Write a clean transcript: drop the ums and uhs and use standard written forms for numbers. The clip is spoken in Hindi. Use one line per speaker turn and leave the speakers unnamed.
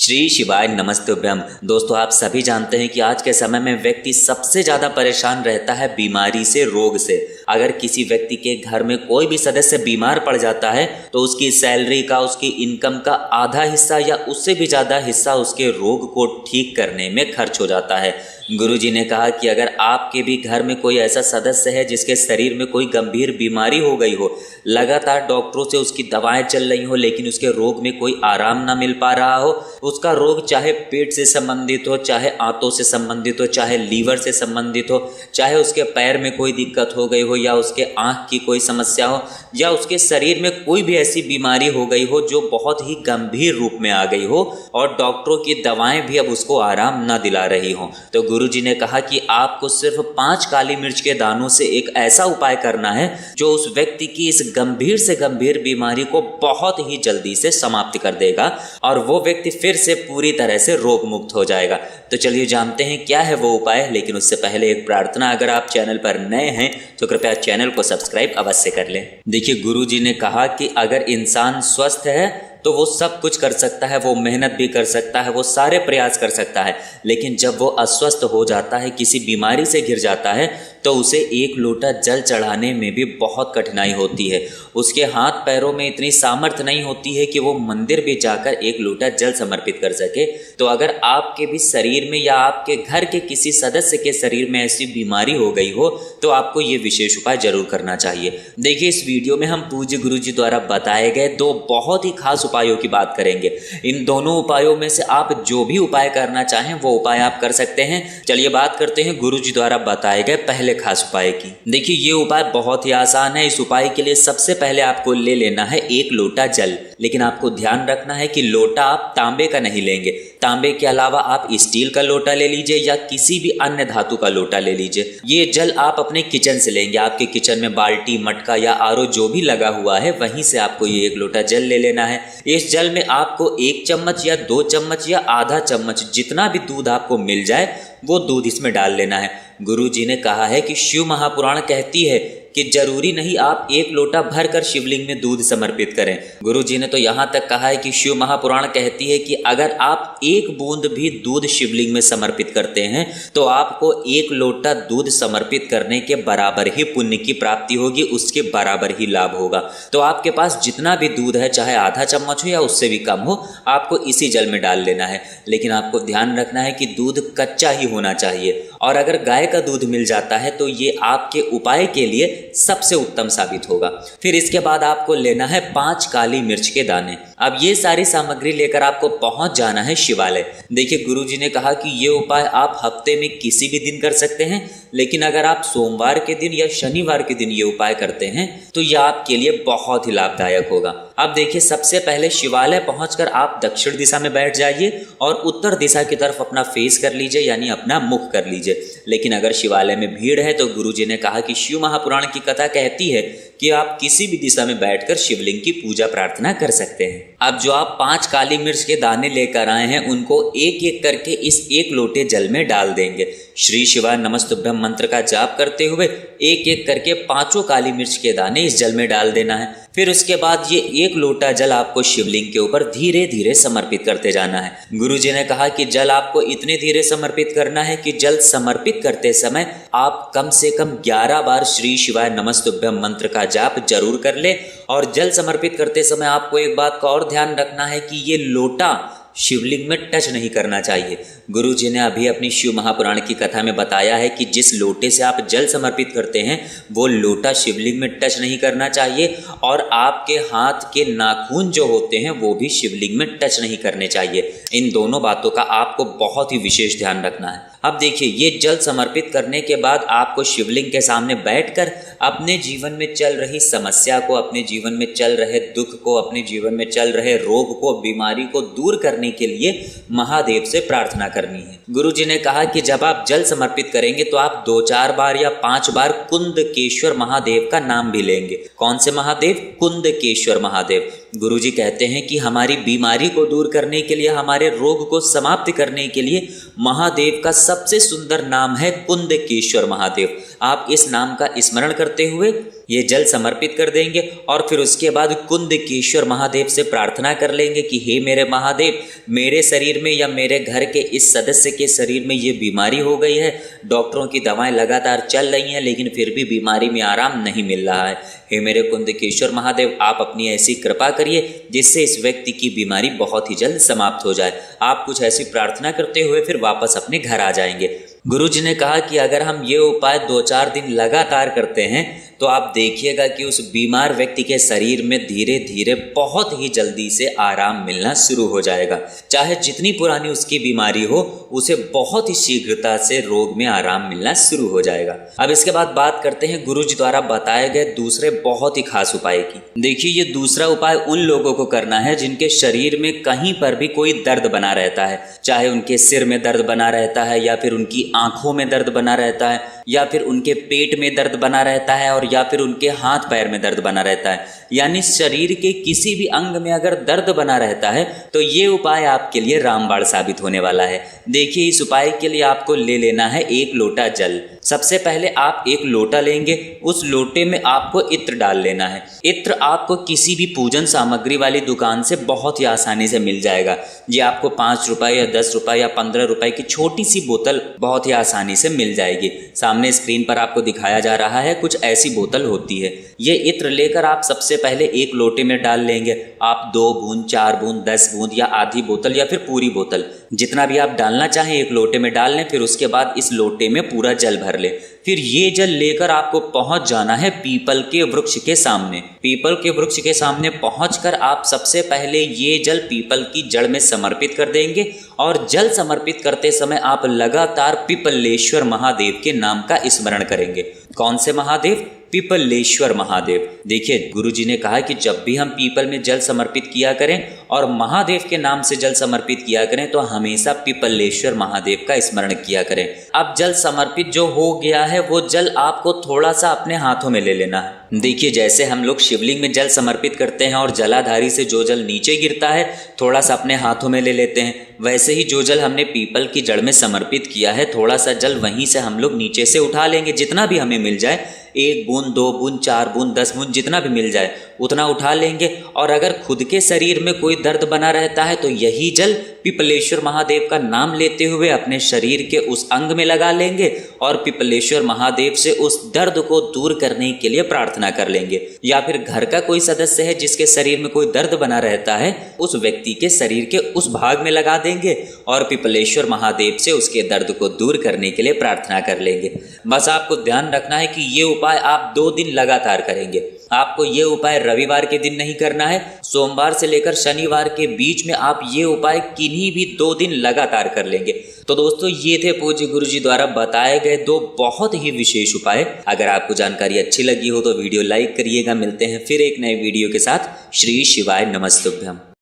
श्री शिवाय नमस्तुभ्यम। दोस्तों, आप सभी जानते हैं कि आज के समय में व्यक्ति सबसे ज़्यादा परेशान रहता है बीमारी से, रोग से। अगर किसी व्यक्ति के घर में कोई भी सदस्य बीमार पड़ जाता है तो उसकी सैलरी का, उसकी इनकम का आधा हिस्सा या उससे भी ज़्यादा हिस्सा उसके रोग को ठीक करने में खर्च हो जाता है। गुरुजी ने कहा कि अगर आपके भी घर में कोई ऐसा सदस्य है जिसके शरीर में कोई गंभीर बीमारी हो गई हो, लगातार डॉक्टरों से उसकी दवाएं चल रही हो लेकिन उसके रोग में कोई आराम ना मिल पा रहा हो, उसका रोग चाहे पेट से संबंधित हो, चाहे आंतों से संबंधित हो, चाहे लीवर से संबंधित हो, चाहे उसके पैर में कोई दिक्कत हो गई हो या उसके आँख की कोई समस्या हो या उसके शरीर में कोई भी ऐसी बीमारी हो गई हो जो बहुत ही गंभीर रूप में आ गई हो और डॉक्टरों की दवाएं भी अब उसको आराम ना दिला रही हो, तो गुरुजी ने कहा कि आपको सिर्फ 5 काली मिर्च के दानों से एक ऐसा उपाय करना है जो उस व्यक्ति की इस गंभीर से गंभीर बीमारी को बहुत ही जल्दी से समाप्त कर देगा और वो व्यक्ति फिर से पूरी तरह से रोग मुक्त हो जाएगा। तो चलिए जानते हैं क्या है वो उपाय, लेकिन उससे पहले एक प्रार्थना, अगर आप चैनल पर नए हैं तो कृपया चैनल को सब्सक्राइब अवश्य कर लें। देखिए, गुरुजी ने कहा कि अगर इंसान स्वस्थ है तो वो सब कुछ कर सकता है, वो मेहनत भी कर सकता है, वो सारे प्रयास कर सकता है, लेकिन जब वो अस्वस्थ हो जाता है, किसी बीमारी से घिर जाता है तो उसे एक लोटा जल चढ़ाने में भी बहुत कठिनाई होती है। उसके हाथ पैरों में इतनी सामर्थ्य नहीं होती है कि वो मंदिर भी जाकर एक लोटा जल समर्पित कर सके। तो अगर आपके भी शरीर में या आपके घर के किसी सदस्य के शरीर में ऐसी बीमारी हो गई हो तो आपको ये विशेष उपाय जरूर करना चाहिए। देखिए, इस वीडियो में हम पूज्य गुरुजी द्वारा बताए गए 2 बहुत ही खास उपायों की बात करेंगे। इन दोनों उपायों में से आप जो भी उपाय करना चाहें वो उपाय आप कर सकते हैं। चलिए बात करते हैं गुरुजी द्वारा बताए गए पहले खास उपाय की। देखिए, ये उपाय बहुत ही आसान है। इस उपाय के लिए सबसे पहले आपको ले लेना है 1 लोटा जल, लेकिन आपको ध्यान रखना है कि लोटा आप तांबे का नहीं लेंगे। तांबे के अलावा आप स्टील का लोटा ले लीजिए या किसी भी अन्य धातु का लोटा ले लीजिए। ये जल आप अपने किचन से लेंगे। आपके किचन में बाल्टी, मटका या आरओ जो भी लगा हुआ है वहीं से आपको ये 1 लोटा जल ले लेना है। इस जल में आपको 1 चम्मच या 2 चम्मच या आधा चम्मच, जितना भी दूध आपको मिल जाए वो दूध इसमें डाल लेना है। गुरुजी ने कहा है कि शिव महापुराण कहती है कि जरूरी नहीं आप 1 लोटा भर कर शिवलिंग में दूध समर्पित करें। गुरुजी ने तो यहाँ तक कहा है कि शिव महापुराण कहती है कि अगर आप 1 बूंद भी दूध शिवलिंग में समर्पित करते हैं तो आपको 1 लोटा दूध समर्पित करने के बराबर ही पुण्य की प्राप्ति होगी, उसके बराबर ही लाभ होगा। तो आपके पास जितना भी दूध है, चाहे आधा चम्मच हो या उससे भी कम हो, आपको इसी जल में डाल लेना है। लेकिन आपको ध्यान रखना है कि दूध कच्चा ही होना चाहिए और अगर गाय का दूध मिल जाता है तो ये आपके उपाय के लिए सबसे उत्तम साबित होगा। फिर इसके बाद आपको लेना है 5 काली मिर्च के दाने। अब ये सारी सामग्री लेकर आपको पहुंच जाना है शिवालय। देखिए, गुरुजी ने कहा कि ये उपाय आप हफ्ते में किसी भी दिन कर सकते हैं, लेकिन अगर आप सोमवार के दिन या शनिवार के दिन ये उपाय करते हैं तो यह आपके लिए बहुत ही लाभदायक होगा। अब देखिए, सबसे पहले शिवालय पहुंचकर आप दक्षिण दिशा में बैठ जाइए और उत्तर दिशा की तरफ अपना फेस कर लीजिए, यानी अपना मुख कर लीजिए। लेकिन अगर शिवालय में भीड़ है तो गुरुजी ने कहा कि शिव महापुराण की कथा कहती है कि आप किसी भी दिशा में बैठकर शिवलिंग की पूजा प्रार्थना कर सकते हैं। अब जो आप 5 काली मिर्च के दाने लेकर आए हैं उनको एक एक करके इस 1 लोटे जल में डाल देंगे। श्री शिवाय नमस्तुभ्यम मंत्र का जाप करते हुए एक एक करके 5 काली मिर्च के दाने इस जल में डाल देना है। फिर उसके बाद ये 1 लोटा जल आपको शिवलिंग के ऊपर धीरे धीरे समर्पित करते जाना है। गुरुजी ने कहा कि जल आपको इतने धीरे समर्पित करना है कि जल समर्पित करते समय आप कम से कम 11 बार श्री शिवाय नमस्तुभ्यम मंत्र का जाप जरूर कर ले। और जल समर्पित करते समय आपको एक बात का और ध्यान रखना है कि ये लोटा शिवलिंग में टच नहीं करना चाहिए। गुरुजी ने अभी अपनी शिव महापुराण की कथा में बताया है कि जिस लोटे से आप जल समर्पित करते हैं वो लोटा शिवलिंग में टच नहीं करना चाहिए और आपके हाथ के नाखून जो होते हैं वो भी शिवलिंग में टच नहीं करने चाहिए। इन दोनों बातों का आपको बहुत ही विशेष ध्यान रखना है। अब देखिए, ये जल समर्पित करने के बाद आपको शिवलिंग के सामने बैठकर अपने जीवन में चल रही समस्या को, अपने जीवन में चल रहे दुख को, अपने जीवन में चल रहे रोग को, बीमारी को दूर करने के लिए महादेव से प्रार्थना करनी है। गुरुजी ने कहा कि जब आप जल समर्पित करेंगे तो आप 2-4 बार या 5 बार कुंदकेश्वर महादेव का नाम भी लेंगे। कौन से महादेव? कुंदकेश्वर महादेव। गुरुजी कहते हैं कि हमारी बीमारी को दूर करने के लिए, हमारे रोग को समाप्त करने के लिए महादेव का सबसे सुंदर नाम है कुंदकेश्वर महादेव। आप इस नाम का स्मरण करते हुए ये जल समर्पित कर देंगे और फिर उसके बाद कुंदकेश्वर महादेव से प्रार्थना कर लेंगे कि हे मेरे महादेव, मेरे शरीर में या मेरे घर के इस सदस्य के शरीर में ये बीमारी हो गई है, डॉक्टरों की दवाएं लगातार चल रही हैं लेकिन फिर भी बीमारी में आराम नहीं मिल रहा है। हे मेरे कुंदकेश्वर महादेव, आप अपनी ऐसी कृपा करिए जिससे इस व्यक्ति की बीमारी बहुत ही जल्द समाप्त हो जाए। आप कुछ ऐसी प्रार्थना करते हुए फिर वापस अपने घर आ जाएंगे। गुरुजी ने कहा कि अगर हम ये उपाय 2-4 दिन लगातार करते हैं तो आप देखिएगा कि उस बीमार व्यक्ति के शरीर में धीरे धीरे बहुत ही जल्दी से आराम मिलना शुरू हो जाएगा। चाहे जितनी पुरानी उसकी बीमारी हो, उसे बहुत ही शीघ्रता से रोग में आराम मिलना शुरू हो जाएगा। अब इसके बाद बात करते हैं गुरुजी द्वारा बताए गए दूसरे बहुत ही खास उपाय की। देखिए, ये दूसरा उपाय उन लोगों को करना है जिनके शरीर में कहीं पर भी कोई दर्द बना रहता है, चाहे उनके सिर में दर्द बना रहता है या फिर उनकी आंखों में दर्द बना रहता है या फिर उनके पेट में दर्द बना रहता है और या फिर उनके हाथ पैर में दर्द बना रहता है, यानी शरीर के किसी भी अंग में अगर दर्द बना रहता है तो ये उपाय आपके लिए रामबाण साबित होने वाला है। देखिए, इस उपाय के लिए आपको ले लेना है 1 लोटा जल। सबसे पहले आप 1 लोटा लेंगे, उस लोटे में आपको इत्र डाल लेना है। इत्र आपको किसी भी पूजन सामग्री वाली दुकान से बहुत ही आसानी से मिल जाएगा। ये आपको 5 रुपए या 10 रुपए या 15 रुपए की छोटी सी बोतल बहुत ही आसानी से मिल जाएगी। सामने स्क्रीन पर आपको दिखाया जा रहा है, कुछ ऐसी बोतल होती है। ये इत्र लेकर आप सबसे पहले 1 लोटे में डाल लेंगे। आप 2 बूंद, 4 बूंद, 10 बूंद या आधी बोतल या फिर पूरी बोतल, जितना भी आप डालना चाहें 1 लोटे में डाल लें। फिर उसके बाद इस लोटे में पूरा जल भर लें। फिर ये जल लेकर आपको पहुंच जाना है पीपल के वृक्ष के सामने। पीपल के वृक्ष के सामने पहुंचकर आप सबसे पहले ये जल पीपल की जड़ में समर्पित कर देंगे और जल समर्पित करते समय आप लगातार पिपलेश्वर महादेव के नाम का स्मरण करेंगे। कौन से महादेव? पिपलेश्वर महादेव। देखिए, गुरुजी ने कहा कि जब भी हम पीपल में जल समर्पित किया करें और महादेव के नाम से जल समर्पित किया करें तो हमेशा पिपलेश्वर महादेव का स्मरण किया करें। अब जल समर्पित जो हो गया है वो जल आपको थोड़ा सा अपने हाथों में ले लेना है। देखिए, जैसे हम लोग शिवलिंग में जल समर्पित करते हैं और जलाधारी से जो जल नीचे गिरता है थोड़ा सा अपने हाथों में ले लेते हैं, वैसे ही जो जल हमने पीपल की जड़ में समर्पित किया है थोड़ा सा जल वहीं से हम लोग नीचे से उठा लेंगे। जितना भी हमें मिल जाए, 1 बूंद, 2 बूंद, 4 बूंद, 10 बूंद, जितना भी मिल जाए उतना उठा लेंगे। और अगर खुद के शरीर में कोई दर्द बना रहता है तो यही जल पिपलेश्वर महादेव का नाम लेते हुए अपने शरीर के उस अंग में लगा लेंगे और पिपलेश्वर महादेव से उस दर्द को दूर करने के लिए प्रार्थना कर लेंगे। या फिर घर का कोई सदस्य है जिसके शरीर में कोई दर्द बना रहता है, उस व्यक्ति के शरीर के उस भाग में लगा देंगे और पिपलेश्वर महादेव से उसके दर्द को दूर करने के लिए प्रार्थना कर लेंगे। बस आपको ध्यान रखना है कि ये उपाय आप 2 दिन लगातार करेंगे। आपको ये उपाय रविवार के दिन नहीं करना है, सोमवार से लेकर शनिवार के बीच में आप ये उपाय किन्हीं भी 2 दिन लगातार कर लेंगे। तो दोस्तों, ये थे पूज्य गुरुजी द्वारा बताए गए 2 बहुत ही विशेष उपाय। अगर आपको जानकारी अच्छी लगी हो तो वीडियो लाइक करिएगा। मिलते हैं फिर एक नए वीडियो के साथ। श्री शिवाय नमस्तुभ्यम।